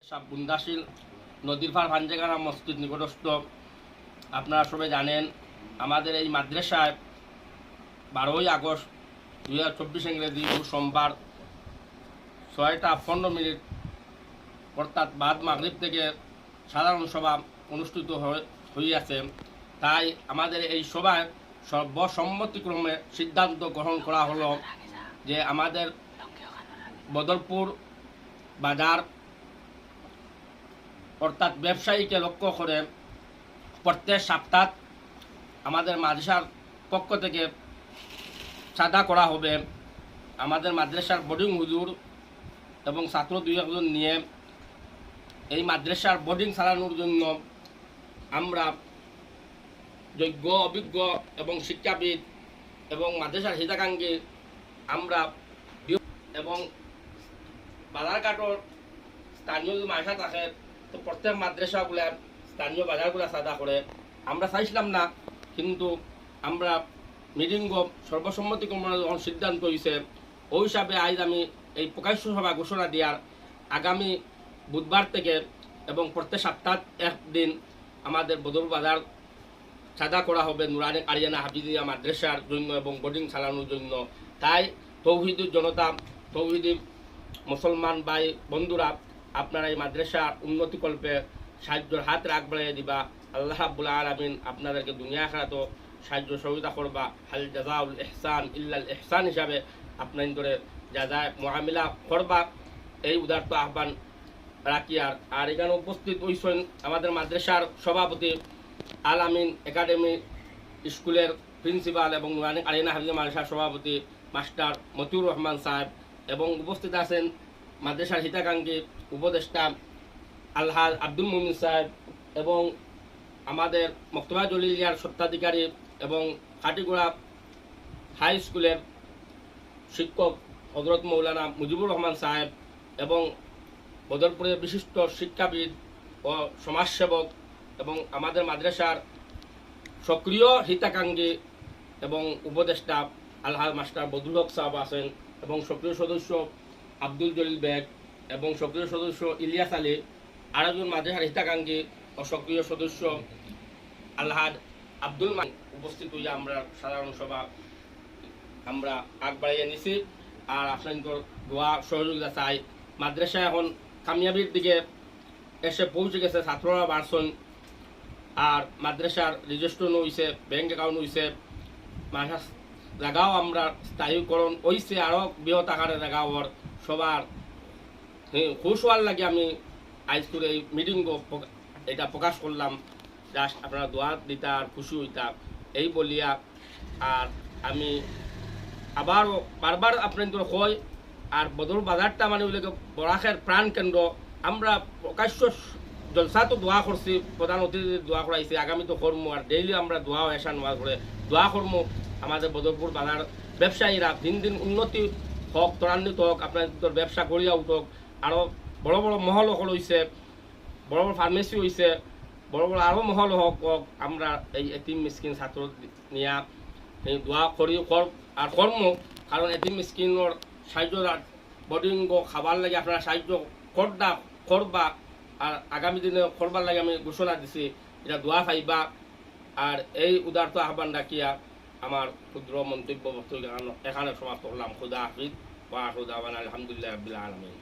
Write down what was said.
বুন্দাশীল নদীর পার ভাঞ্জেগানা মসজিদ নিকটস্থ। আপনারা সবাই জানেন আমাদের এই মাদ্রাসায় 12ই আগস্ট 2024 ইংরেজি সোমবার 6:15 অর্থাৎ বাদ মাগরিব থেকে সাধারণ সভা অনুষ্ঠিত হইয়াছে। তাই আমাদের এই সভায় সর্বসম্মতিক্রমে সিদ্ধান্ত গ্রহণ করা হলো যে আমাদের বদরপুর বাজার অর্থাৎ ব্যবসায়ীকে লক্ষ্য করে প্রত্যেক সপ্তাহ আমাদের মাদ্রাসার পক্ষ থেকে চাঁদা করা হবে। আমাদের মাদ্রাসার বোর্ডিং হুজুর এবং ছাত্র 2-1 নিয়ে এই মাদ্রাসার বোর্ডিং চালানোর জন্য আমরা যোগ্য অভিজ্ঞ এবং শিক্ষাবিদ এবং মাদ্রাসার হিতাকাঙ্ক্ষী আমরা এবং বাজারঘাটর স্থানীয় মাদ্রাসা থাকে, তো প্রত্যেক মাদ্রাসাগুলা স্থানীয় বাজারগুলা চাঁদা করে। আমরা চাইছিলাম না, কিন্তু আমরা মিটিং সর্বসম্মতিক্রমে যখন সিদ্ধান্ত হয়েছে ওই হিসাবে আজ আমি এই প্রকাশ্য সভা ঘোষণা দেওয়ার আগামী বুধবার থেকে এবং প্রত্যেক সপ্তাহ একদিন আমাদের বদর বাজার চাঁদা করা হবে নুরানি কারিয়ানা হাফিজিয়া মাদ্রাসার জন্য এবং বোর্ডিং চালানোর জন্য। তাই তৌহিদি জনতা, তৌহিদি মুসলমান ভাই বন্ধুরা, আপনারা এই মাদ্রাসার উন্নতিকল্পে সাহায্যের হাত বাড়িয়ে দিবা। আল্লাহ রাব্বুল আলামিন আপনাদেরকে দুনিয়া আখিরাতেও সাহায্য সহযোগিতা করবা। হাল জাযাউল ইহসান ইল্লাল ইহসান হিসাবে আপনার ধরে যা যায় মুআমিলা করবা, এই উদারত আহ্বান রাখিয়ার। আর এখানে উপস্থিত হয়েছেন আমাদের মাদ্রাসার সভাপতি আল আমিন একাডেমি স্কুলের প্রিন্সিপাল এবং নুরানি কারিয়ানা হাফিজিয়া মাদ্রাসার সভাপতি মাস্টার মতিউর রহমান সাহেব, এবং উপস্থিত আছেন মাদ্রাসার হিতাকাঙ্ক্ষী উপদেষ্টা আলহাজ আব্দুল মুমিন সাহেব, এবং আমাদের মক্তবা জলিলিয়ার স্বত্বাধিকারী এবং কাটিগুড়া হাই স্কুলের শিক্ষক হজরত মৌলানা মুজিবুর রহমান সাহেব, এবং বদরপুরের বিশিষ্ট শিক্ষাবিদ ও সমাজসেবক এবং আমাদের মাদ্রাসার সক্রিয় হিতাকাঙ্ক্ষী এবং উপদেষ্টা আলহাজ মাস্টার বদরুল হক সাহেব আছেন, এবং সক্রিয় সদস্য আব্দুল জলিল বেগ, এবং সক্রিয় সদস্য ইলিয়াস আলী, আরেকজন মাদ্রাসার হিতাকাঙ্ক্ষী ও সক্রিয় সদস্য আলহাজ আব্দুল মান উপস্থিত হইয়া আমরা সাধারণ সভা আমরা আগ বাড়িয়ে নিছি। আর আপনাদের দোয়া সহযোগিতা চাই। মাদ্রাসা এখন কামিয়াবির দিকে এসে পৌঁছে গেছে, ছাত্ররা বাড়ছেন, আর মাদ্রাসার রেজিস্ট্রেশন হয়েছে, ব্যাংক অ্যাকাউন্ট হয়েছে, মাদ্রাস জায়গাও আমরা স্থায়ীকরণ হয়েছে, আরও বৃহৎ আকারে জায়গা হওয়ার সবার খুশ হওয়ার লাগে আমি আজকের এই মিটিং এটা প্রকাশ করলাম। জাস্ট আপনারা দোয়া দিতা আর খুশি হইতা এই বলিয়া। আর আমি আবারও বারবার আপনাদের কই, আর বদর বাজারটা মানে ওইগুলোকে বরাকের প্রাণ কেন্দ্র। আমরা প্রকাশ্য জলসা তো দোয়া করছি, প্রধান অতিথি দোয়া করাইছি, আগামী তো করবো, আর ডেইলি আমরা দোয়া এসা নোয়া করে দোয়া করবো আমাদের বদরপুর বাজার ব্যবসায়ীরা দিন দিন উন্নতি হোক, ত্বরান্বিত হোক, আপনাদের ব্যবসা গড়িয়া উঠক, আরও বড় বড় মহল হল হয়েছে, বড় বড় ফার্মেসি হয়েছে, বড় বড় আরও মহল হোক। আমরা এই এতিম মিসকিন ছাত্র নিয়া এই দোয়া করি আর কর্ম, কারণ এতিম মিসকিনের সাহায্য বোর্ডিং খাবার লাগে আপনারা সাহায্য করবা, আর আগামী দিনে করবার লাগে আমি ঘোষণা দিছি, এটা দোয়া পাইবা। আর এই উদারত আহ্বান রাখিয়া আমার ক্ষুদ্র মন্তব্য এখানে সমাপ্ত করলাম। খুদা হাফিজ ওয়া আখিরু দাওয়ানা আলহামদুলিল্লাহি রাব্বিল আলামিন।